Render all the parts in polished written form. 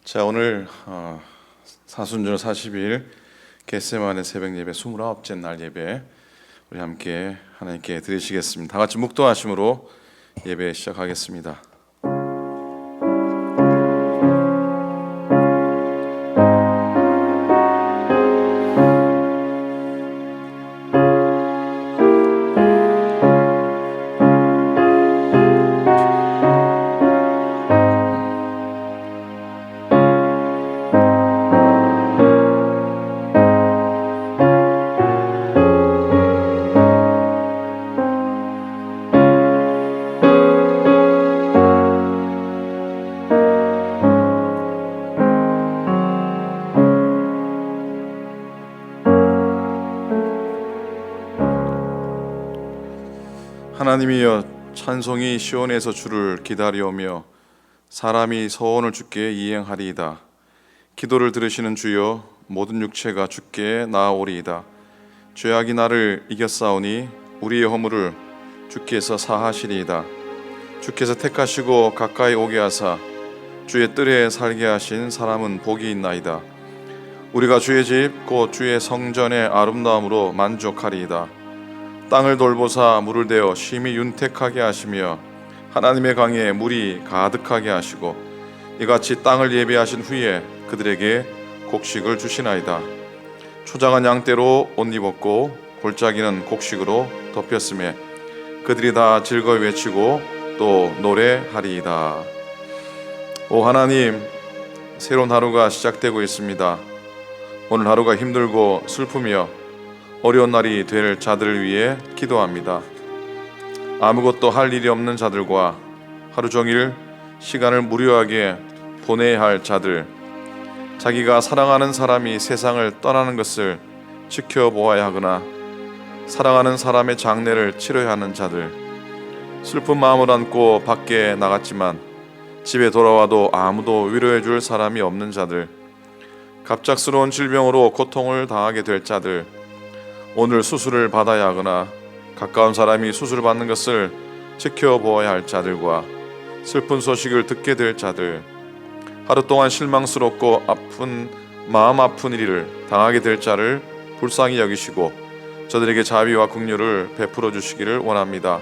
자, 오늘 사순절 40일 겟세마네 새벽 예배 29째 날 예배 우리 함께 하나님께 드리시겠습니다. 다 같이 묵도하심으로 예배 시작하겠습니다. 하나님이여, 찬송이 시온에서 주를 기다려오며 사람이 서원을 주께 이행하리이다. 기도를 들으시는 주여, 모든 육체가 주께 나아오리이다. 죄악이 나를 이겼사오니 우리의 허물을 주께서 사하시리이다. 주께서 택하시고 가까이 오게 하사 주의 뜰에 살게 하신 사람은 복이 있나이다. 우리가 주의 집 곧 주의 성전의 아름다움으로 만족하리이다. 땅을 돌보사 물을 대어 심히 윤택하게 하시며 하나님의 강에 물이 가득하게 하시고 이같이 땅을 예비하신 후에 그들에게 곡식을 주시나이다. 초장은 양떼로 옷 입었고 골짜기는 곡식으로 덮였으며 그들이 다 즐거이 외치고 또 노래하리이다. 오 하나님, 새로운 하루가 시작되고 있습니다. 오늘 하루가 힘들고 슬프며 어려운 날이 될 자들을 위해 기도합니다. 아무것도 할 일이 없는 자들과 하루 종일 시간을 무료하게 보내야 할 자들, 자기가 사랑하는 사람이 세상을 떠나는 것을 지켜보아야 하거나 사랑하는 사람의 장례를 치러야 하는 자들, 슬픈 마음을 안고 밖에 나갔지만 집에 돌아와도 아무도 위로해 줄 사람이 없는 자들, 갑작스러운 질병으로 고통을 당하게 될 자들, 오늘 수술을 받아야 하거나 가까운 사람이 수술을 받는 것을 지켜보아야 할 자들과 슬픈 소식을 듣게 될 자들, 하루 동안 실망스럽고 마음 아픈 일을 당하게 될 자를 불쌍히 여기시고 저들에게 자비와 긍휼을 베풀어 주시기를 원합니다.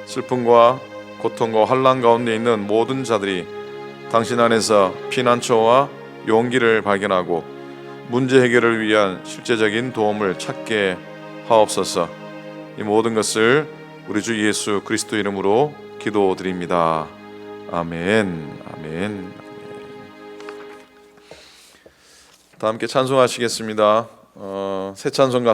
슬픔과 고통과 환난 가운데 있는 모든 자들이 당신 안에서 피난처와 용기를 발견하고 문제 해결을 위한 실제적인 도움을 찾게 하옵소서. 이 모든 것을 우리 주 예수 그리스도 이름으로 기도드립니다. 아멘. 아멘. 다 함께 찬송하시겠습니다. 새 찬송가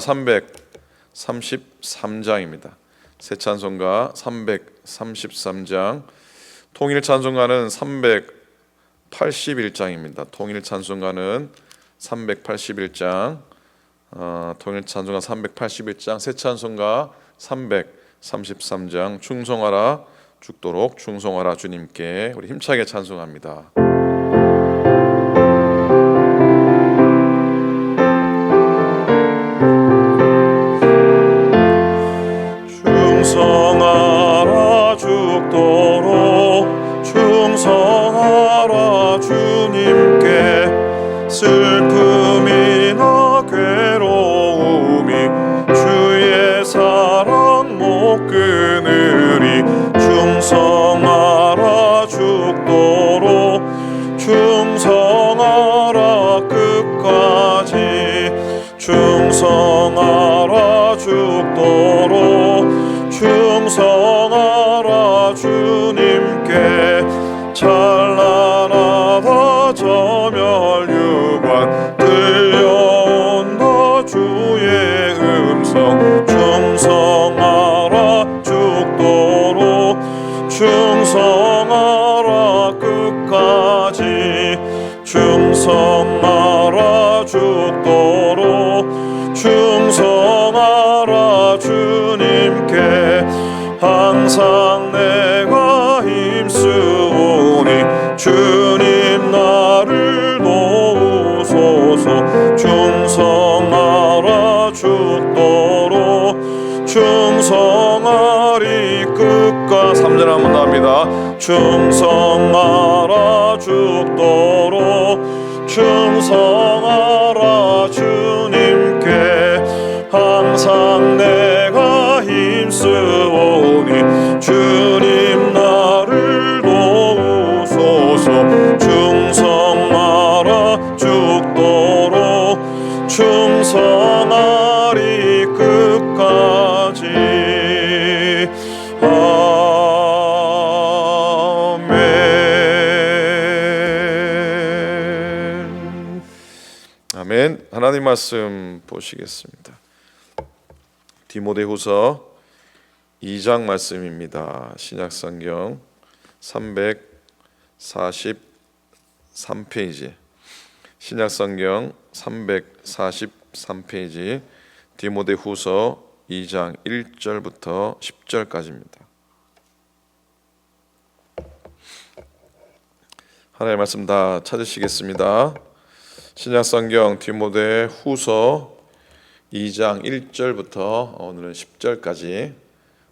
333장입니다. 새 찬송가 333장, 통일 찬송가는 381장입니다. 통일 찬송가는 381장, 통일 찬송가 381장, 새 찬송가 333장, 충성하라 죽도록 충성하라 주님께 우리 힘차게 찬송합니다. 충성하라 죽도록 충성하라 주님께 슬픔이나 괴로움이 주의 사랑 못 끊으리. 충성하라 죽도록 충성하라 끝까지. 충성하라 죽도록 충성하라 주님께. 찬란하다 저멸유관 들려온다 주의 음성. 충성하라 죽도록 충성하라 끝까지. 충성하라 죽도록 충성하라 주님께. 항상 내가 힘쓰오니 주님 나를 도우소서. 충성하라 죽도록 충성하리 끝까. 3절 한번 더 합니다. 충성하라 죽도록 충성하라 주님께 항상 내가 힘쓰오니 주님 나를 도우소서 충성하라 죽도록 충성하리 끝까지 아멘. 아멘. 하나님 말씀 보시겠습니다. 디모데후서 2장 말씀입니다. 신약성경 343페이지, 신약성경 343페이지, 디모데후서 2장 1절부터 10절까지입니다. 하나님의 말씀 다 찾으시겠습니다. 신약성경 디모데후서 2장 1절부터 오늘은 10절까지,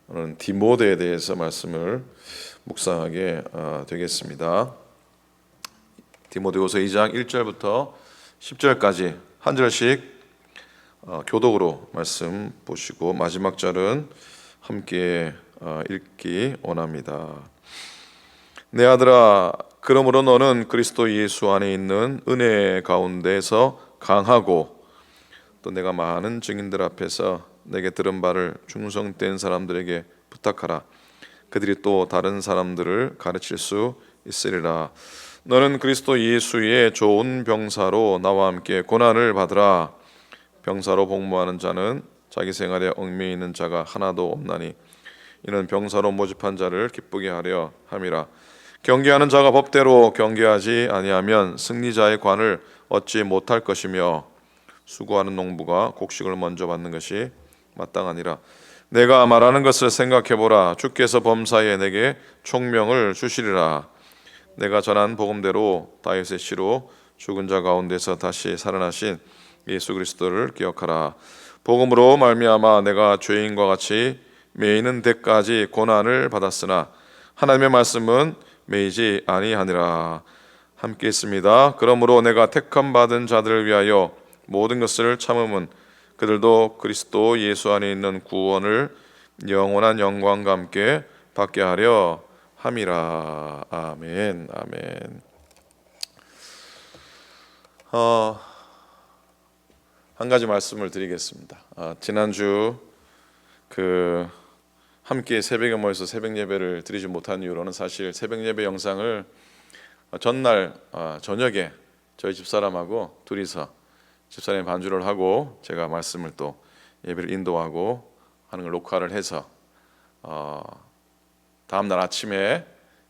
오늘은 디모데에 대해서 말씀을 묵상하게 되겠습니다. 디모데후서 2장 1절부터 10절까지 한 절씩 교독으로 말씀 보시고 마지막 절은 함께 읽기 원합니다. 내 아들아, 그러므로 너는 그리스도 예수 안에 있는 은혜 가운데서 강하고 또 내가 많은 증인들 앞에서 내게 들은 바를 충성된 사람들에게 부탁하라. 그들이 또 다른 사람들을 가르칠 수 있으리라. 너는 그리스도 예수의 좋은 병사로 나와 함께 고난을 받으라. 병사로 복무하는 자는 자기 생활에 얽매여 있는 자가 하나도 없나니 이는 병사로 모집한 자를 기쁘게 하려 함이라. 경계하는 자가 법대로 경계하지 아니하면 승리자의 관을 얻지 못할 것이며 수고하는 농부가 곡식을 먼저 받는 것이 마땅하니라. 내가 말하는 것을 생각해보라. 주께서 범사에 내게 총명을 주시리라. 내가 전한 복음대로 다윗의 씨로 죽은 자 가운데서 다시 살아나신 예수 그리스도를 기억하라. 복음으로 말미암아 내가 죄인과 같이 매이는 데까지 고난을 받았으나 하나님의 말씀은 매이지 아니하니라. 함께 있습니다. 그러므로 내가 택함 받은 자들을 위하여 모든 것을 참음은 그들도 그리스도 예수 안에 있는 구원을 영원한 영광과 함께 받게 하려 함이라. 아멘. 아멘. 한 가지 말씀을 드리겠습니다. 지난주 함께 새벽에 모여서 새벽 예배를 드리지 못한 이유로는 사실 새벽 예배 영상을 전날 저녁에 저희 집사람하고 둘이서 집사람이 반주를 하고 제가 말씀을 또 예배를 인도하고 하는 걸 녹화를 해서 다음 날 아침에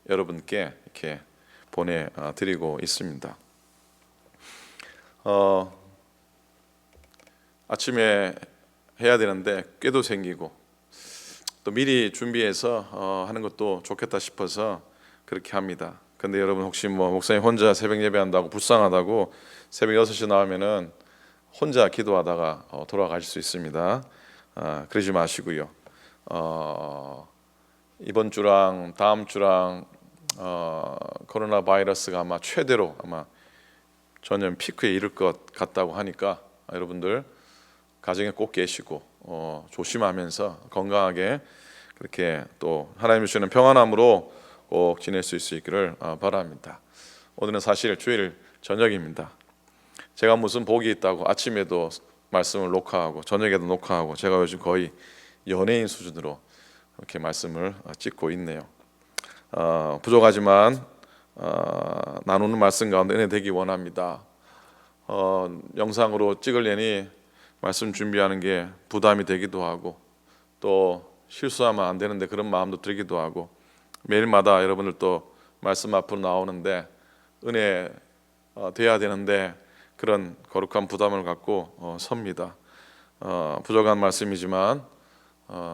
여러분께 이렇게 보내드리고 있습니다. 아침에 해야 되는데 꾀도 생기고 또 미리 준비해서 하는 것도 좋겠다 싶어서 그렇게 합니다. 근데 여러분 혹시 목사님 혼자 새벽 예배한다고 불쌍하다고 새벽 6시 나오면은 혼자 기도하다가 돌아가실 수 있습니다. 그러지 마시고요. 이번 주랑 다음 주랑 코로나 바이러스가 아마 최대로 전년 피크에 이를 것 같다고 하니까 여러분들 가정에 꼭 계시고 조심하면서 건강하게 그렇게 또 하나님 주시는 평안함으로 꼭 지낼 수 있기를 바랍니다. 오늘은 사실 주일 저녁입니다. 제가 무슨 복이 있다고 아침에도 말씀을 녹화하고 저녁에도 녹화하고 제가 요즘 거의 연예인 수준으로 이렇게 말씀을 찍고 있네요. 부족하지만 나누는 말씀 가운데 은혜 되기 원합니다. 영상으로 찍으려니 말씀 준비하는 게 부담이 되기도 하고 또 실수하면 안 되는데 그런 마음도 들기도 하고 매일마다 여러분들 또 말씀 앞으로 나오는데 은혜 돼야 되는데 그런 거룩한 부담을 갖고 섭니다. 부족한 말씀이지만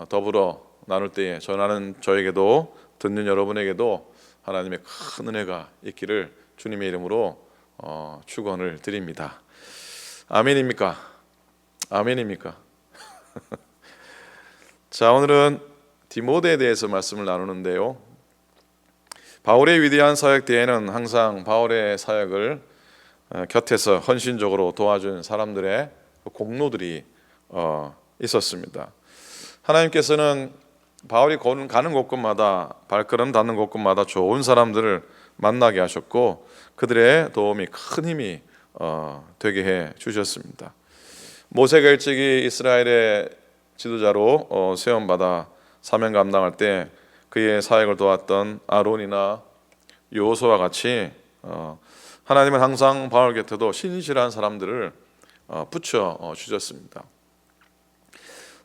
더불어 나눌 때에 전하는 저에게도 듣는 여러분에게도 하나님의 큰 은혜가 있기를 주님의 이름으로 축원을 드립니다. 아멘입니까? 아멘입니까? 자, 오늘은 디모데에 대해서 말씀을 나누는데요. 바울의 위대한 사역 때에는 항상 바울의 사역을 곁에서 헌신적으로 도와준 사람들의 공로들이 있었습니다. 하나님께서는 바울이 가는 곳곳마다 발걸음 닿는 곳곳마다 좋은 사람들을 만나게 하셨고 그들의 도움이 큰 힘이 되게 해 주셨습니다. 모세가 일찍이 이스라엘의 지도자로 세움받아 사명 감당할 때 그의 사역을 도왔던 아론이나 여호수아와 같이 하나님은 항상 바울 곁에도 신실한 사람들을 붙여 주셨습니다.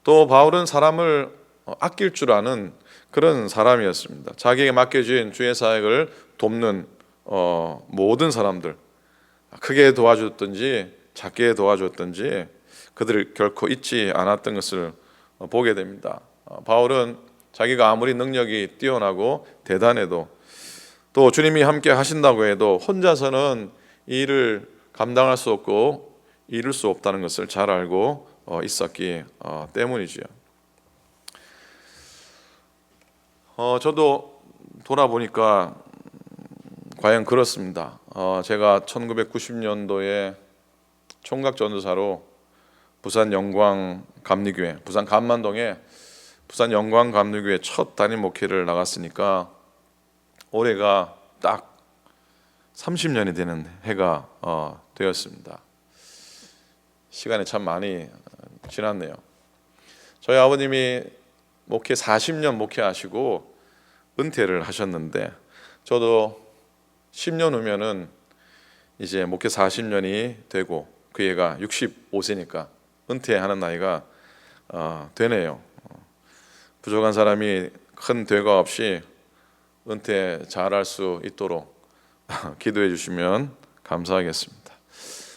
또 바울은 사람을 아낄 줄 아는 그런 사람이었습니다. 자기에게 맡겨진 주의 사역을 돕는 모든 사람들, 크게 도와줬든지 작게 도와줬든지 그들을 결코 잊지 않았던 것을 보게 됩니다. 바울은 자기가 아무리 능력이 뛰어나고 대단해도 또 주님이 함께 하신다고 해도 혼자서는 이 일을 감당할 수 없고 이룰 수 없다는 것을 잘 알고 있었기 때문이지요. 저도 돌아보니까 과연 그렇습니다. 제가 1990년도에 총각 전도사로 부산 영광 감리교회, 부산 감만동에 부산 영광 감리교회 첫 담임 목회를 나갔으니까 올해가 딱 30년이 되는 해가 되었습니다. 시간이 참 많이 지났네요. 저희 아버님이 목회 40년 목회하시고 은퇴를 하셨는데 저도 10년 후면은 이제 목회 40년이 되고 그 애가 65세니까 은퇴하는 나이가 되네요. 부족한 사람이 큰 대가 없이 은퇴 잘할 수 있도록 기도해 주시면 감사하겠습니다.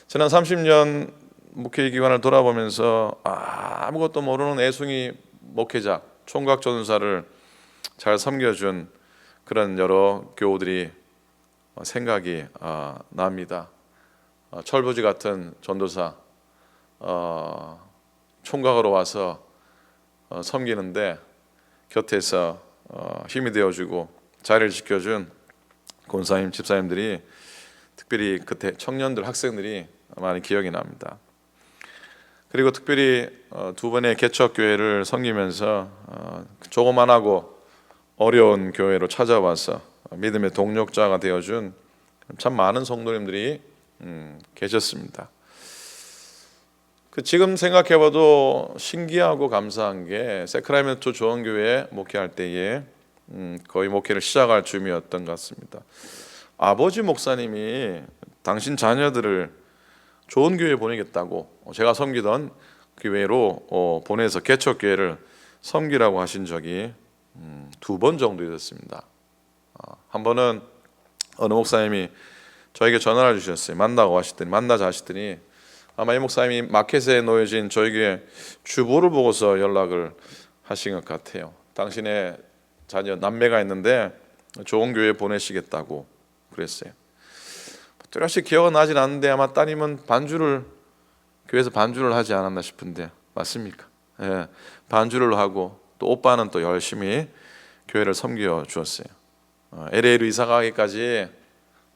지난 30년 목회 기간을 돌아보면서 아무것도 모르는 애송이 목회자, 총각 전도사를 잘 섬겨준 그런 여러 교우들이 생각이 납니다. 철부지 같은 전도사 총각으로 와서 섬기는데 곁에서 힘이 되어주고 자리를 지켜준 권사님, 집사님들이 특별히 그때 청년들, 학생들이 많이 기억이 납니다. 그리고 특별히 두 번의 개척교회를 섬기면서 조그만하고 어려운 교회로 찾아와서 믿음의 동력자가 되어준 참 많은 성도님들이 계셨습니다. 지금 생각해봐도 신기하고 감사한 게 세크라멘토 조원교회 목회할 때에 거의 목회를 시작할 즈음이었던 것 같습니다. 아버지 목사님이 당신 자녀들을 좋은 교회에 보내겠다고 제가 섬기던 교회로 보내서 개척교회를 섬기라고 하신 적이 2번 정도 있었습니다. 한 번은 어느 목사님이 저에게 전화를 주셨어요. 만나자 하시더니 아마 이 목사님이 마켓에 놓여진 저희 교회 주보를 보고서 연락을 하신 것 같아요. 당신의 자녀 남매가 있는데 좋은 교회에 보내시겠다고 그랬어요. 뚜렷이 기억은 나진 않는데 아마 따님은 교회에서 반주를 하지 않았나 싶은데 맞습니까? 예, 반주를 하고 또 오빠는 또 열심히 교회를 섬겨 주었어요. LA로 이사 가기까지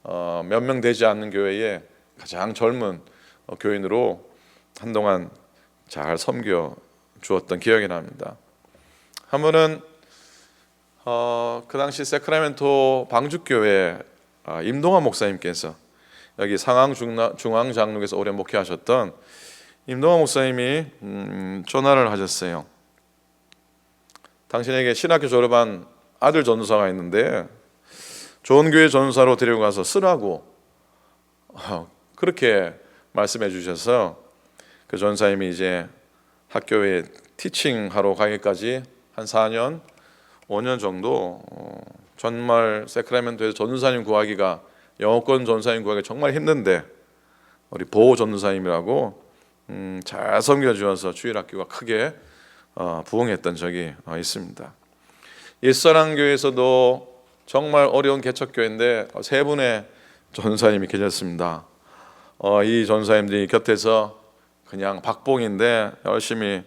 몇 명 되지 않는 교회에 가장 젊은 교인으로 한동안 잘 섬겨 주었던 기억이 납니다. 한 번은 그 당시 세크라멘토 방죽교회 임동환 목사님께서 여기 상황 중앙장로에서 오래 목회하셨던 임동환 목사님이 전화를 하셨어요. 당신에게 신학교 졸업한 아들 전도사가 있는데 좋은 교회 전도사로 데리고 가서 쓰라고 그렇게 말씀해 주셔서 그 전사님이 이제 학교에 티칭하러 가기까지 한 4년, 5년 정도 정말 세크라멘토에서 전도사님 구하기가 영어권 전도사님 구하기가 정말 힘든데 우리 보호 전도사님이라고 잘 섬겨주어서 주일학교가 크게 부흥했던 적이 있습니다. 일사랑교회에서도 정말 어려운 개척교회인데 3분의 전사님이 계셨습니다. 이 전사님들이 곁에서 그냥 박봉인데 열심히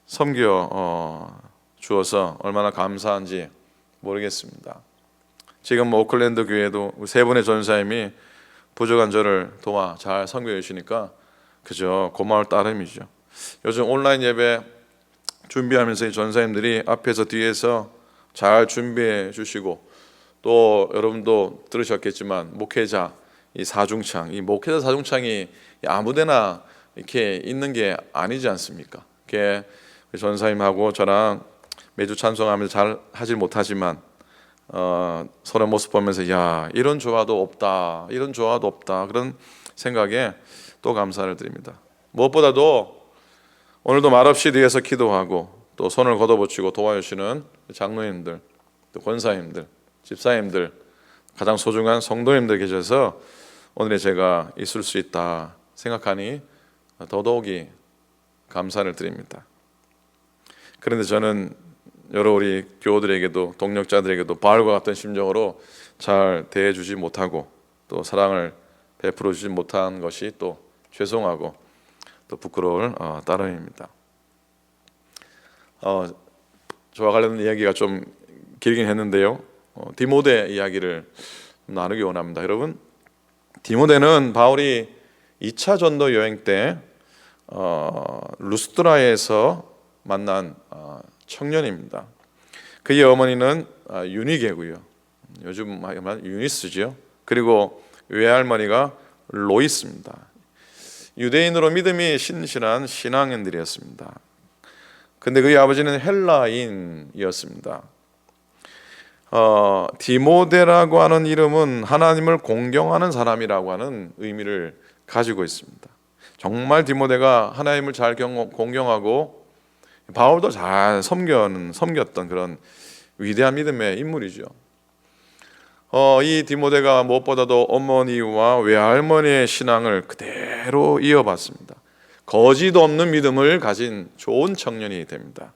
섬겨 주어서 얼마나 감사한지 모르겠습니다. 지금 오클랜드 교회도 3분의 전사님이 부족한 저를 도와 잘 섬겨 주시니까 그저 고마울 따름이죠. 요즘 온라인 예배 준비하면서 이 전사님들이 앞에서 뒤에서 잘 준비해 주시고, 또 여러분도 들으셨겠지만 목회자 이 사중창, 이 목회자 사중창이 아무데나 이렇게 있는 게 아니지 않습니까? 이렇게 전사님하고 저랑 매주 찬송하면서 잘 하질 못하지만 서로 모습 보면서 야, 이런 조화도 없다, 이런 조화도 없다, 그런 생각에 또 감사를 드립니다. 무엇보다도 오늘도 말없이 뒤에서 기도하고 또 손을 걷어붙이고 도와주시는 장로님들, 또 권사님들, 집사님들, 가장 소중한 성도님들 계셔서 오늘의 제가 있을 수 있다 생각하니 더더욱이 감사를 드립니다. 그런데 저는 여러 우리 교우들에게도, 동력자들에게도 바울과 같은 심정으로 잘 대해주지 못하고 또 사랑을 베풀어 주지 못한 것이 또 죄송하고 또 부끄러울 따름입니다. 저와 관련된 이야기가 좀 길긴 했는데요, 디모데 이야기를 나누기 원합니다. 여러분, 디모데는 바울이 2차 전도 여행 때 루스드라에서 만난 청년입니다. 그의 어머니는 유니게고요, 요즘 말하면 유니스죠. 그리고 외할머니가 로이스입니다. 유대인으로 믿음이 신실한 신앙인들이었습니다. 근데 그의 아버지는 헬라인이었습니다. 디모데라고 하는 이름은 하나님을 공경하는 사람이라고 하는 의미를 가지고 있습니다. 정말 디모데가 하나님을 잘 공경하고 바울도 잘 섬겼던 그런 위대한 믿음의 인물이죠. 이 디모데가 무엇보다도 어머니와 외할머니의 신앙을 그대로 이어받습니다. 거짓 없는 믿음을 가진 좋은 청년이 됩니다.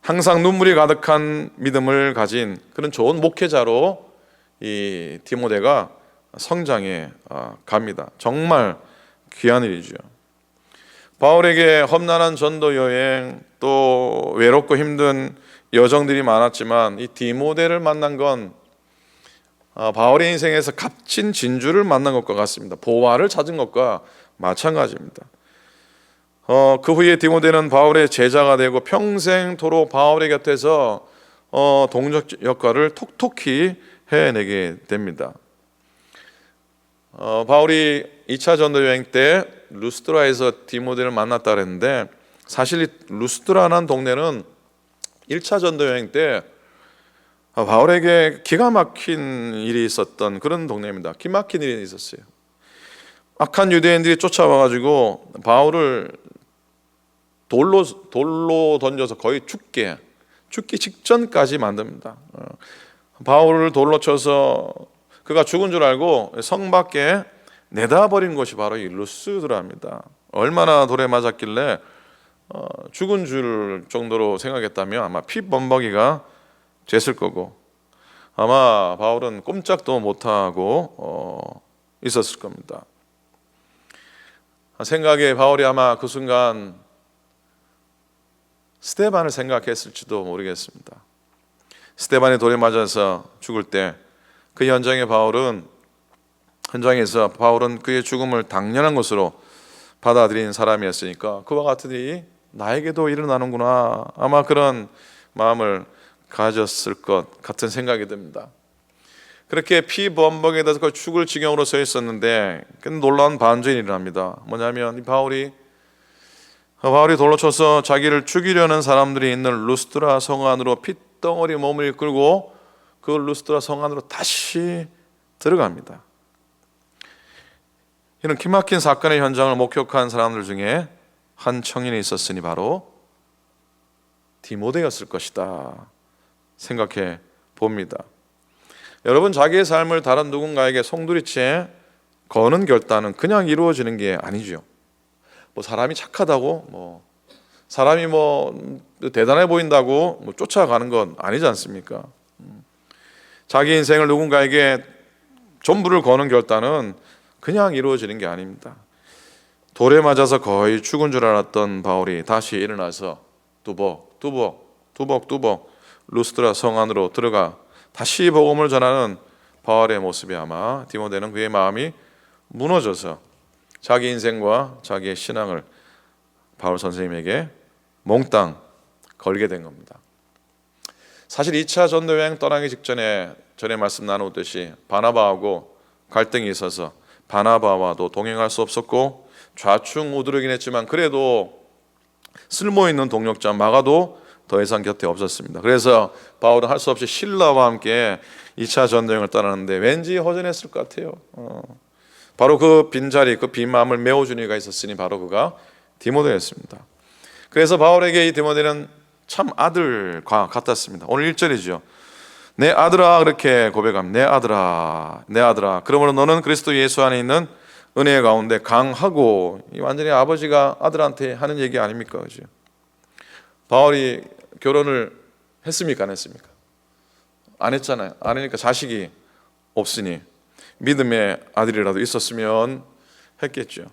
항상 눈물이 가득한 믿음을 가진 그런 좋은 목회자로 이 디모데가 성장해 갑니다. 정말 귀한 일이죠. 바울에게 험난한 전도 여행, 또 외롭고 힘든 여정들이 많았지만 이 디모데를 만난 건 바울의 인생에서 값진 진주를 만난 것과 같습니다. 보화를 찾은 것과 마찬가지입니다. 그 후에 디모데는 바울의 제자가 되고 평생토록 바울의 곁에서 동역 역할을 톡톡히 해내게 됩니다. 바울이 2차 전도 여행 때 루스드라에서 디모데를 만났다 그랬는데, 사실 이 루스드라라는 동네는 1차 전도 여행 때 바울에게 기가 막힌 일이 있었던 그런 동네입니다. 기막힌 일이 있었어요. 악한 유대인들이 쫓아와가지고 바울을 돌로 던져서 거의 죽기 직전까지 만듭니다. 바울을 돌로 쳐서 그가 죽은 줄 알고 성 밖에 내다버린 곳이 바로 이 루스드라입니다. 얼마나 돌에 맞았길래 죽은 줄 정도로 생각했다면 아마 피범벅이가 됐을 거고, 아마 바울은 꼼짝도 못하고 있었을 겁니다. 생각에 바울이 아마 그 순간 스데반을 생각했을지도 모르겠습니다. 스데반이 돌에 맞아서 죽을 때 그 현장에서 바울은 그의 죽음을 당연한 것으로 받아들인 사람이었으니까 그와 같은 일이 나에게도 일어나는구나, 아마 그런 마음을 가졌을 것 같은 생각이 듭니다. 그렇게 피범벅에다가 죽을 지경으로 서 있었는데 놀라운 반전이 일어납니다. 뭐냐면 바울이 돌로 쳐서 자기를 죽이려는 사람들이 있는 루스드라 성 안으로 핏덩어리 몸을 이끌고 그 루스드라 성 안으로 다시 들어갑니다. 이런 기막힌 사건의 현장을 목격한 사람들 중에 한 청년이 있었으니 바로 디모데였을 것이다 생각해 봅니다. 여러분, 자기의 삶을 다른 누군가에게 송두리째 거는 결단은 그냥 이루어지는 게 아니죠. 사람이 착하다고 사람이 대단해 보인다고 쫓아가는 건 아니지 않습니까? 자기 인생을 누군가에게 전부를 거는 결단은 그냥 이루어지는 게 아닙니다. 돌에 맞아서 거의 죽은 줄 알았던 바울이 다시 일어나서 뚜벅뚜벅 루스드라 성 안으로 들어가 다시 복음을 전하는 바울의 모습이 아마 디모데는 그의 마음이 무너져서 자기 인생과 자기의 신앙을 바울 선생님에게 몽땅 걸게 된 겁니다. 사실 2차 전도 여행 떠나기 직전에 전에 말씀 나누듯이 바나바하고 갈등이 있어서 바나바와도 동행할 수 없었고 좌충우돌이긴 했지만 그래도 쓸모있는 동력자 마가도 더 이상 곁에 없었습니다. 그래서 바울은 할 수 없이 실라와 함께 2차 전도여행을 떠나는데 왠지 허전했을 것 같아요. 바로 그 빈자리, 그 빈 마음을 메워준 이가 있었으니 바로 그가 디모데였습니다. 그래서 바울에게 이 디모데는 참 아들과 같았습니다. 오늘 1절이죠. 내 아들아, 그렇게 고백합니다. 내 아들아, 내 아들아. 그러므로 너는 그리스도 예수 안에 있는 은혜 가운데 강하고, 이 완전히 아버지가 아들한테 하는 얘기 아닙니까? 그죠? 바울이 결혼을 했습니까? 안 했습니까? 안 했잖아요. 안 하니까 자식이 없으니 믿음의 아들이라도 있었으면 했겠죠.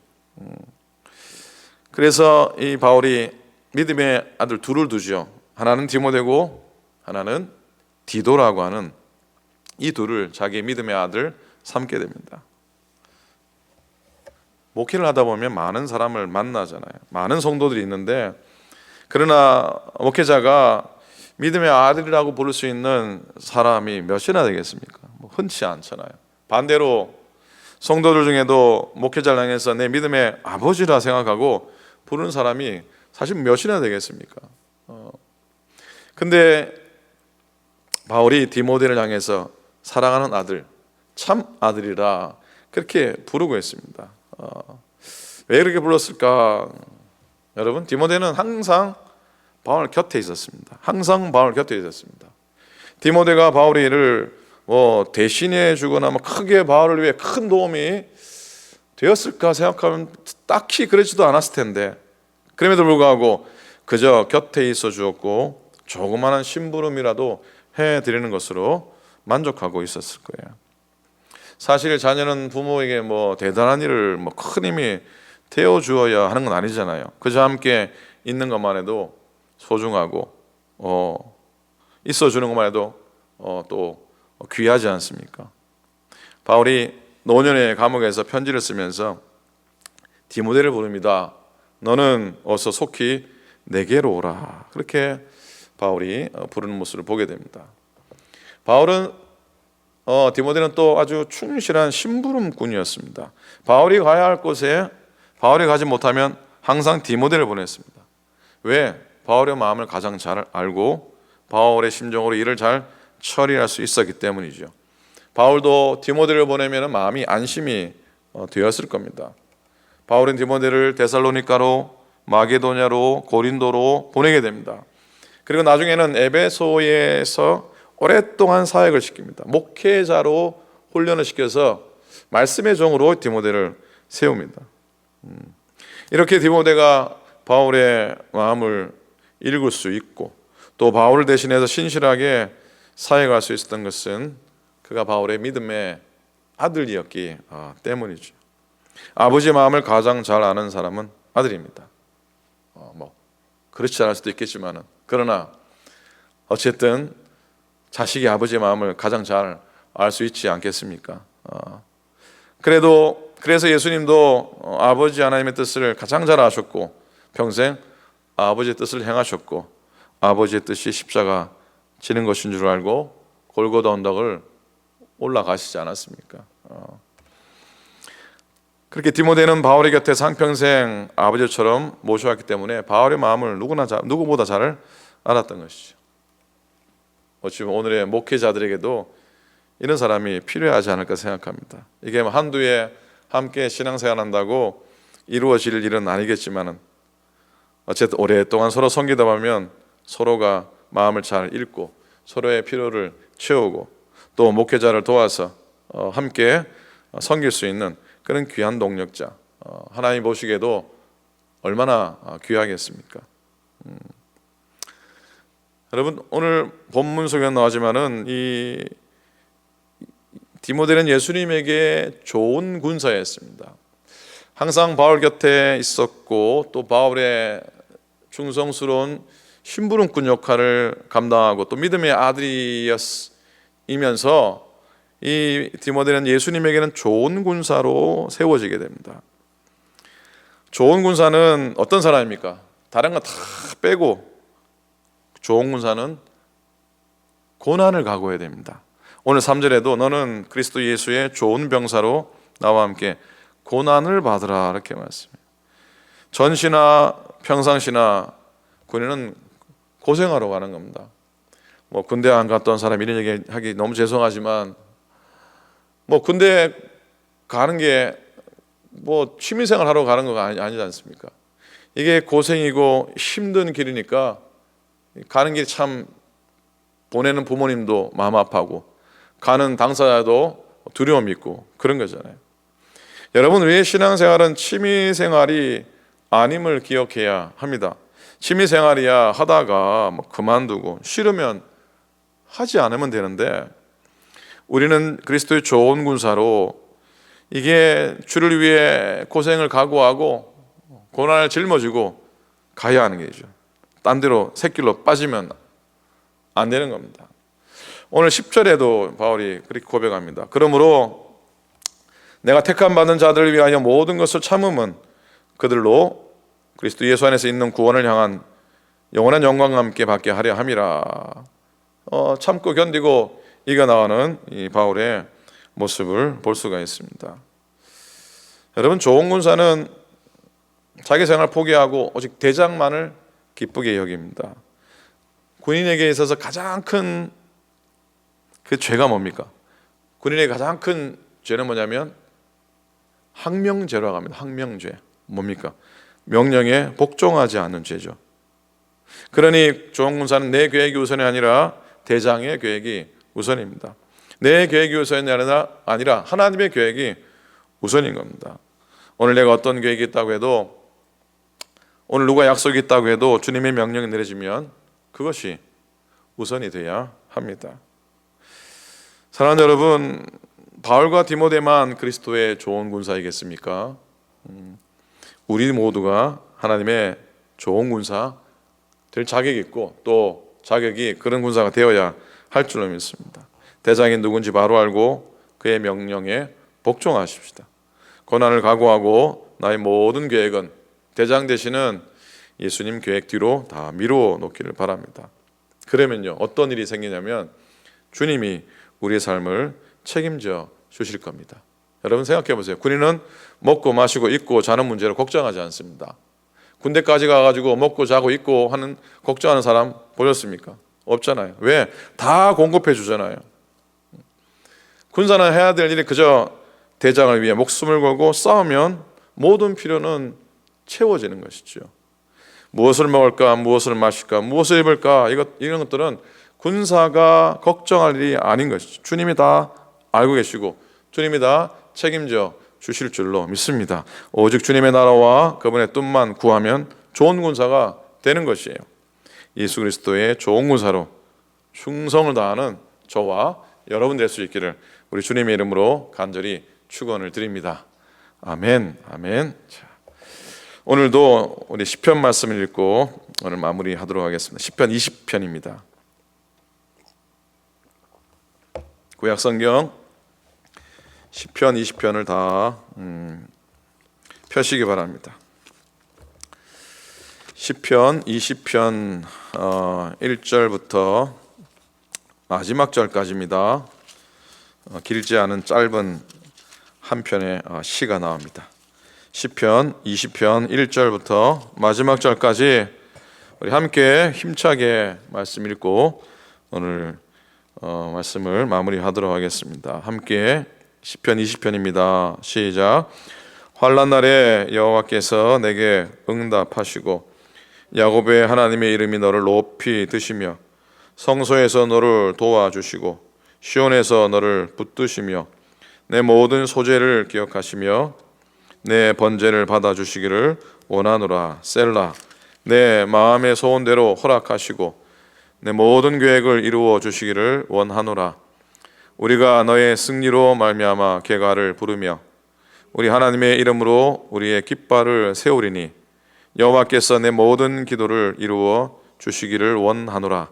그래서 이 바울이 믿음의 아들 둘을 두죠. 하나는 디모데고 하나는 디도라고 하는 이 둘을 자기의 믿음의 아들 삼게 됩니다. 목회를 하다 보면 많은 사람을 만나잖아요. 많은 성도들이 있는데 그러나 목회자가 믿음의 아들이라고 부를 수 있는 사람이 몇이나 되겠습니까? 흔치 않잖아요. 반대로 성도들 중에도 목회자를 향해서 내 믿음의 아버지라 생각하고 부르는 사람이 사실 몇이나 되겠습니까? 근데 바울이 디모데를 향해서 사랑하는 아들, 참 아들이라 그렇게 부르고 있습니다. 왜 그렇게 불렀을까? 여러분, 디모데는 항상 바울 곁에 있었습니다. 항상 바울 곁에 있었습니다. 디모데가 바울의 일을 대신해 주거나 크게 바울을 위해 큰 도움이 되었을까 생각하면 딱히 그러지도 않았을 텐데 그럼에도 불구하고 그저 곁에 있어 주었고 조그마한 심부름이라도 해드리는 것으로 만족하고 있었을 거예요. 사실 자녀는 부모에게 대단한 일을 큰 힘이 되어 주어야 하는 건 아니잖아요. 그저 함께 있는 것만 해도 소중하고 있어 주는 것만 해도 또 귀하지 않습니까? 바울이 노년의 감옥에서 편지를 쓰면서 디모데를 부릅니다. 너는 어서 속히 내게로 오라. 그렇게 바울이 부르는 모습을 보게 됩니다. 바울은 디모데는 또 아주 충실한 심부름꾼이었습니다. 바울이 가야 할 곳에 바울이 가지 못하면 항상 디모데를 보냈습니다. 왜? 바울의 마음을 가장 잘 알고 바울의 심정으로 일을 잘 처리할 수 있었기 때문이죠. 바울도 디모데를 보내면 마음이 안심이 되었을 겁니다. 바울은 디모데를 데살로니가로, 마게도냐로, 고린도로 보내게 됩니다. 그리고 나중에는 에베소에서 오랫동안 사역을 시킵니다. 목회자로 훈련을 시켜서 말씀의 종으로 디모데를 세웁니다. 이렇게 디모데가 바울의 마음을 읽을 수 있고 또 바울을 대신해서 신실하게 사역할 수 있었던 것은 그가 바울의 믿음의 아들이었기 때문이죠. 아버지의 마음을 가장 잘 아는 사람은 아들입니다. 그렇지 않을 수도 있겠지만 그러나 어쨌든 자식이 아버지의 마음을 가장 잘 알 수 있지 않겠습니까? 그래서 예수님도 아버지 하나님의 뜻을 가장 잘 아셨고 평생 아버지의 뜻을 행하셨고 아버지의 뜻이 십자가 지는 것인 줄 알고 골고다 언덕을 올라가시지 않았습니까? 그렇게 디모데는 바울의 곁에서 한평생 아버지처럼 모셔왔기 때문에 바울의 마음을 누구보다 잘 알았던 것이죠. 어찌 보면 오늘의 목회자들에게도 이런 사람이 필요하지 않을까 생각합니다. 이게 한두 해 함께 신앙생활 한다고 이루어질 일은 아니겠지만 어쨌든 오랫동안 서로 섬기다 보면 서로가 마음을 잘 읽고 서로의 필요를 채우고 또 목회자를 도와서 함께 섬길 수 있는 그런 귀한 동력자, 하나님 보시기에도 얼마나 귀하겠습니까? 여러분, 오늘 본문 속에 나오지만은 이 디모데는 예수님에게 좋은 군사였습니다. 항상 바울 곁에 있었고 또 바울의 충성스러운 심부름꾼 역할을 감당하고 또 믿음의 아들이면서 이 디모데는 예수님에게는 좋은 군사로 세워지게 됩니다. 좋은 군사는 어떤 사람입니까? 다른 거 다 빼고 좋은 군사는 고난을 각오해야 됩니다. 오늘 3절에도 너는 그리스도 예수의 좋은 병사로 나와 함께 고난을 받으라 이렇게 말씀해요. 전시나 평상시나 군인은 고생하러 가는 겁니다. 뭐 군대 안 갔다 온 사람 이런 얘기 하기 너무 죄송하지만 뭐 군대 가는 게 뭐 취미생활 하러 가는 거 아니지 않습니까? 이게 고생이고 힘든 길이니까 가는 길이 참 보내는 부모님도 마음 아파하고 가는 당사자도 두려움이 있고 그런 거잖아요. 여러분, 우리의 신앙생활은 취미생활이 아님을 기억해야 합니다. 취미생활이야 하다가 뭐 그만두고 싫으면 하지 않으면 되는데 우리는 그리스도의 좋은 군사로 이게 주를 위해 고생을 각오하고 고난을 짊어지고 가야 하는 게죠. 딴 데로 샛길로 빠지면 안 되는 겁니다. 오늘 10절에도 바울이 그렇게 고백합니다. 그러므로 내가 택함 받은 자들을 위하여 모든 것을 참음은 그들로 그리스도 예수 안에서 있는 구원을 향한 영원한 영광과 함께 받게 하려 함이라. 참고 견디고 이겨나가는 이 바울의 모습을 볼 수가 있습니다. 여러분, 좋은 군사는 자기 생활 포기하고 오직 대장만을 기쁘게 여깁니다. 군인에게 있어서 가장 큰 그 죄가 뭡니까? 군인의 가장 큰 죄는 뭐냐면 항명죄라고 합니다. 항명죄. 뭡니까? 명령에 복종하지 않는 죄죠. 그러니 좋은 군사는 내 계획이 우선이 아니라 대장의 계획이 우선입니다. 내 계획이 우선이 아니라 하나님의 계획이 우선인 겁니다. 오늘 내가 어떤 계획이 있다고 해도, 오늘 누가 약속이 있다고 해도 주님의 명령이 내려지면 그것이 우선이 돼야 합니다. 사랑하는 여러분, 바울과 디모데만 그리스도의 좋은 군사이겠습니까? 우리 모두가 하나님의 좋은 군사 될 자격이 있고 또 자격이 그런 군사가 되어야 할 줄로 믿습니다. 대장이 누군지 바로 알고 그의 명령에 복종하십시다. 고난을 각오하고 나의 모든 계획은 대장 되시는 예수님 계획 뒤로 다 미루어 놓기를 바랍니다. 그러면요, 어떤 일이 생기냐면 주님이 우리의 삶을 책임져 주실 겁니다. 여러분 생각해 보세요. 군인은 먹고 마시고 입고 자는 문제를 걱정하지 않습니다. 군대까지 가가지고 먹고 자고 입고 하는 걱정하는 사람 보셨습니까? 없잖아요. 왜? 다 공급해 주잖아요. 군사는 해야 될 일이 그저 대장을 위해 목숨을 걸고 싸우면 모든 필요는 채워지는 것이죠. 무엇을 먹을까, 무엇을 마실까, 무엇을 입을까, 이런 것들은 군사가 걱정할 일이 아닌 것이죠. 주님이 다 알고 계시고 주님이 다 책임져 주실 줄로 믿습니다. 오직 주님의 나라와 그분의 뜻만 구하면 좋은 군사가 되는 것이에요. 예수 그리스도의 좋은 군사로 충성을 다하는 저와 여러분 될 수 있기를 우리 주님의 이름으로 간절히 축원을 드립니다. 아멘, 아멘. 자, 오늘도 우리 시편 말씀을 읽고 오늘 마무리하도록 하겠습니다. 시편 20편입니다. 구약성경 시편 20편을 다 펴시기 바랍니다. 시편 20편 1절부터 마지막 절까지입니다. 길지 않은 짧은 한 편의 시가 나옵니다. 시편 20편 1절부터 마지막 절까지 우리 함께 힘차게 말씀 읽고 오늘 말씀을 마무리하도록 하겠습니다. 함께 시편 20편입니다. 시작. 환난 날에 여호와께서 내게 응답하시고 야곱의 하나님의 이름이 너를 높이 드시며 성소에서 너를 도와주시고 시온에서 너를 붙드시며 내 모든 소재를 기억하시며 내 번제를 받아주시기를 원하노라. 셀라. 내 마음의 소원대로 허락하시고 내 모든 계획을 이루어 주시기를 원하노라. 우리가 너의 승리로 말미암아 개가를 부르며 우리 하나님의 이름으로 우리의 깃발을 세우리니 여호와께서 내 모든 기도를 이루어 주시기를 원하노라.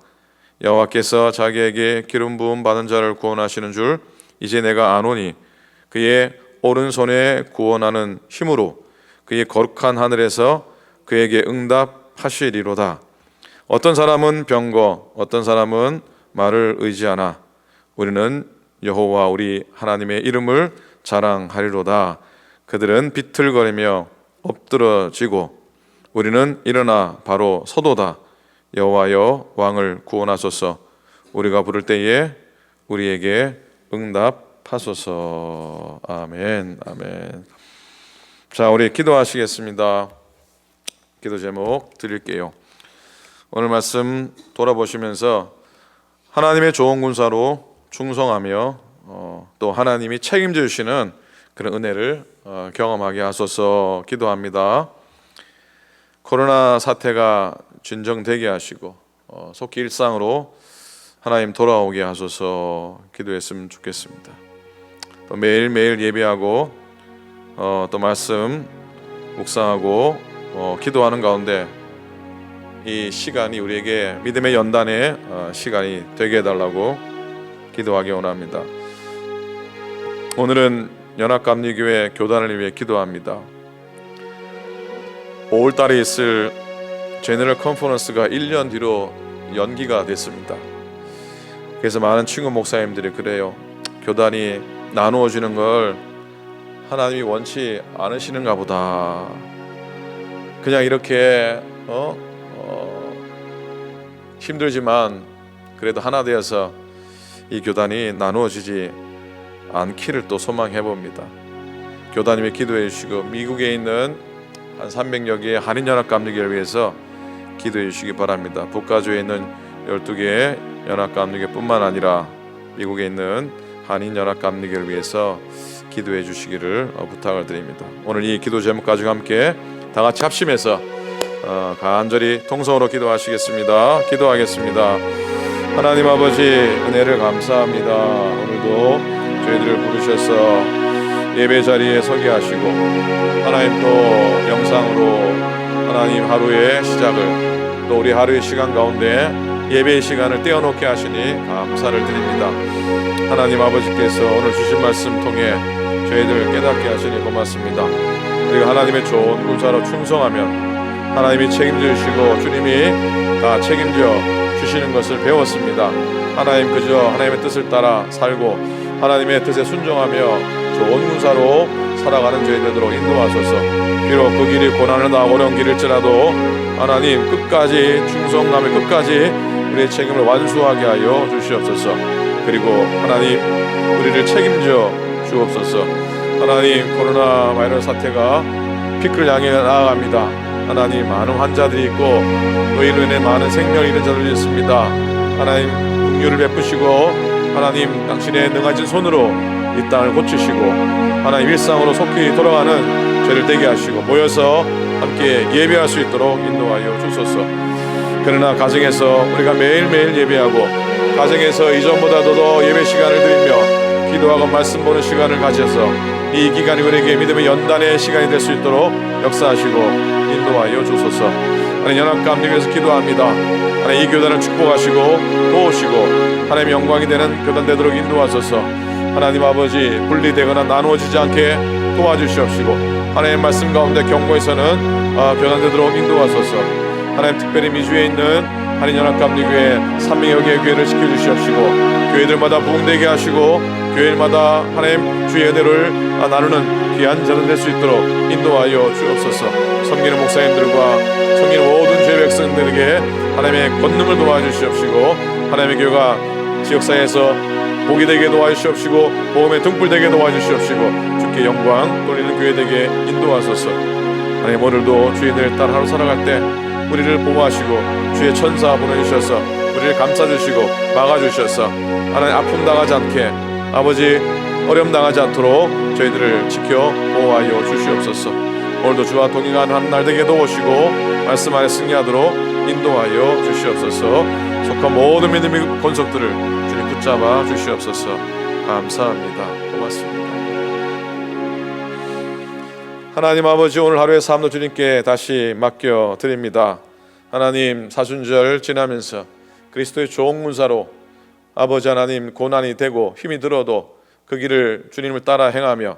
여호와께서 자기에게 기름 부음 받은 자를 구원하시는 줄 이제 내가 아노니 그의 오른손에 구원하는 힘으로 그의 거룩한 하늘에서 그에게 응답하시리로다. 어떤 사람은 병거, 어떤 사람은 말을 의지하나 우리는 여호와 우리 하나님의 이름을 자랑하리로다. 그들은 비틀거리며 엎드러지고 우리는 일어나 바로 서도다. 여호와여 왕을 구원하소서. 우리가 부를 때에 우리에게 응답하소서. 아멘. 아멘. 자, 우리 기도하시겠습니다. 기도 제목 드릴게요. 오늘 말씀 돌아보시면서 하나님의 좋은 군사로 충성하며 또 하나님이 책임져 주시는 그런 은혜를 경험하게 하소서 기도합니다. 코로나 사태가 진정되게 하시고 속히 일상으로 하나님 돌아오게 하소서 기도했으면 좋겠습니다. 또 매일매일 예배하고 또 말씀 묵상하고 기도하는 가운데 이 시간이 우리에게 믿음의 연단의 시간이 되게 해달라고 기도하기 원합니다. 오늘은 연합감리교회 교단을 위해 기도합니다. 5월달에 있을 제너럴 컨퍼런스가 1년 뒤로 연기가 됐습니다. 그래서 많은 친구 목사님들이 그래요. 교단이 나누어지는 걸 하나님이 원치 않으시는가 보다. 그냥 이렇게 힘들지만 그래도 하나 되어서 이 교단이 나누어지지 않기를 또 소망해 봅니다. 교단님이 기도해 주시고 미국에 있는 한 300여 개의 한인연합감리교회를 위해서 기도해 주시기 바랍니다. 북가주에 있는 12개의 연합감리교회뿐만 아니라 미국에 있는 한인연합감리교회를 위해서 기도해 주시기를 부탁을 드립니다. 오늘 이 기도 제목 가지고 함께 다 같이 합심해서 간절히 통성으로 기도하시겠습니다. 기도하겠습니다. 하나님 아버지 은혜를 감사합니다. 오늘도 저희들을 부르셔서 예배 자리에 서게 하시고 하나님 또 영상으로 하나님 하루의 시작을 또 우리 하루의 시간 가운데 예배의 시간을 떼어놓게 하시니 감사를 드립니다. 하나님 아버지께서 오늘 주신 말씀 통해 저희들을 깨닫게 하시니 고맙습니다. 그리고 하나님의 좋은 군사로 충성하면 하나님이 책임져 주시고 주님이 다 책임져 주시는 것을 배웠습니다. 하나님 그저 하나님의 뜻을 따라 살고 하나님의 뜻에 순종하며 좋은 군사로 살아가는 저희 되도록 인도하소서. 비록 그 길이 고난이나 어려운 길일지라도 하나님 끝까지 충성함을 끝까지 우리의 책임을 완수하게 하여 주시옵소서. 그리고 하나님 우리를 책임져 주옵소서. 하나님 코로나 바이러스 사태가 피크를 향해 나아갑니다. 하나님 많은 환자들이 있고 또 이로 인해 많은 생명을 잃은 자들이 있습니다. 하나님 긍휼을 베푸시고 하나님 당신의 능하신 손으로 이 땅을 고치시고 하나님 일상으로 속히 돌아가는 죄를 되게 하시고 모여서 함께 예배할 수 있도록 인도하여 주소서. 그러나 가정에서 우리가 매일매일 예배하고 가정에서 이전보다도 더 예배 시간을 드리며 기도하고 말씀 보는 시간을 가져서 이 기간이 우리에게 믿음의 연단의 시간이 될 수 있도록 역사하시고 인도하여 주소서. 하나님 연합감리교회에서 기도합니다. 하나님 이 교단을 축복하시고 도우시고 하나님 영광이 되는 교단 되도록 인도하소서. 하나님 아버지 분리되거나 나누어지지 않게 도와주시옵시고 하나님 말씀 가운데 경고에서는 변환되도록 인도하소서. 하나님 특별히 미주에 있는 한인연합감리교회 300여 개의 교회를 지켜주시옵시고 교회들마다 부흥되게 하시고 교회마다 하나님 주의 은혜를 나누는 귀한 자들 될 수 있도록 인도하여 주옵소서. 섬기는 목사님들과 섬기는 모든 주의 백성들에게 하나님의 권능을 도와주시옵시고 하나님의 교회가 지역사회에서 복이 되게 도와주시옵시고 복음의 등불 되게 도와주시옵시고 주께 영광 돌리는 교회 되게 인도하소서. 하나님 오늘도 주의 늘 따라 하루 살아갈 때 우리를 보호하시고 주의 천사 보내주셔서 우리를 감싸주시고 막아주셔서 하나님 아픔 당하지 않게 아버지 어려움 당하지 않도록 저희들을 지켜 보호하여 주시옵소서. 오늘도 주와 동행하는 한 날 되게 도우시고 말씀 안에 승리하도록 인도하여 주시옵소서. 속한 모든 믿음의 권속들을 주님 붙잡아 주시옵소서. 감사합니다. 고맙습니다. 하나님 아버지 오늘 하루의 삶도 주님께 다시 맡겨드립니다. 하나님 사순절 지나면서 그리스도의 좋은 군사로 아버지 하나님 고난이 되고 힘이 들어도 그 길을 주님을 따라 행하며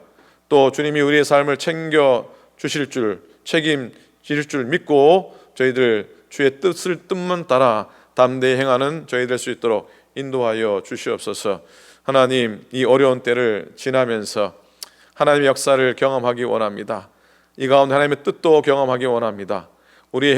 또 주님이 우리의 삶을 챙겨 주실 줄, 책임질 줄 믿고 저희들 주의 뜻만 따라 담대히 행하는 저희 될 수 있도록 인도하여 주시옵소서. 하나님, 이 어려운 때를 지나면서 하나님의 역사를 경험하기 원합니다. 이 가운데 하나님의 뜻도 경험하기 원합니다. 우리의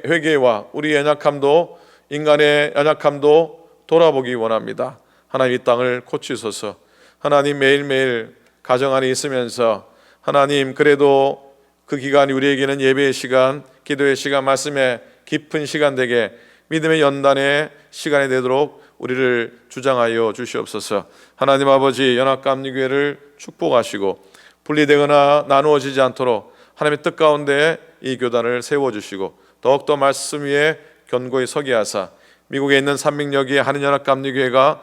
회개와 우리의 연약함도, 인간의 연약함도 돌아보기 원합니다. 하나님, 이 땅을 고치소서. 하나님, 매일매일 가정 안에 있으면서 하나님, 그래도 그 기간이 우리에게는 예배의 시간, 기도의 시간, 말씀의 깊은 시간 되게 믿음의 연단의 시간이 되도록 우리를 주장하여 주시옵소서. 하나님 아버지, 연합감리교회를 축복하시고 분리되거나 나누어지지 않도록 하나님의 뜻 가운데 이 교단을 세워주시고 더욱더 말씀 위에 견고히 서게 하사 미국에 있는 삼민역의 한인연합감리교회가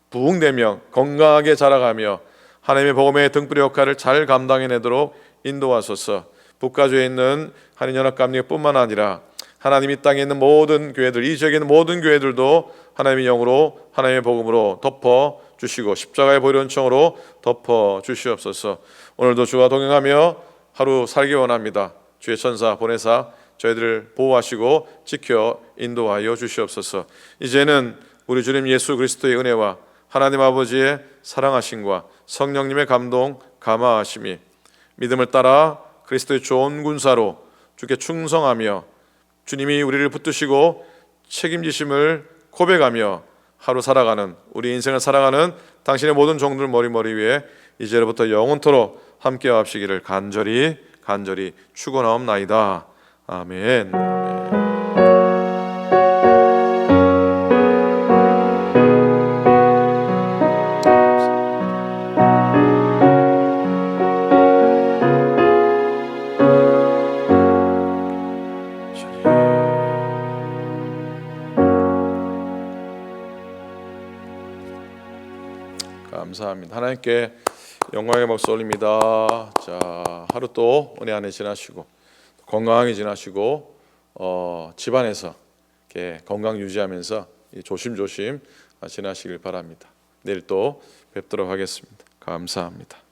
부흥되며 건강하게 자라가며 하나님의 복음의 등불의 역할을 잘 감당해내도록 인도하소서. 북가주에 있는 한인연합감리교회뿐만 아니라 하나님 이 땅에 있는 모든 교회들, 이 지역에 있는 모든 교회들도 하나님의 영으로, 하나님의 복음으로 덮어 주시고 십자가의 보혈원청으로 덮어 주시옵소서. 오늘도 주와 동행하며 하루 살기 원합니다. 주의 천사 보내사 저희들을 보호하시고 지켜 인도하여 주시옵소서. 이제는 우리 주님 예수 그리스도의 은혜와 하나님 아버지의 사랑하심과 성령님의 감동, 감화하심이 믿음을 따라 그리스도의 좋은 군사로 주께 충성하며 주님이 우리를 붙드시고 책임지심을 고백하며 하루 살아가는, 우리 인생을 살아가는 당신의 모든 종들 머리 위에 이제로부터 영원토록 함께 하시기를 간절히 축원하옵나이다. 아멘. 감사합니다. 하나님께 영광의 박수 올립니다. 자, 하루 또 은혜 안에 지나시고 건강하게 지나시고 집안에서 이렇게 건강 유지하면서 조심조심 지나시길 바랍니다. 내일 또 뵙도록 하겠습니다. 감사합니다.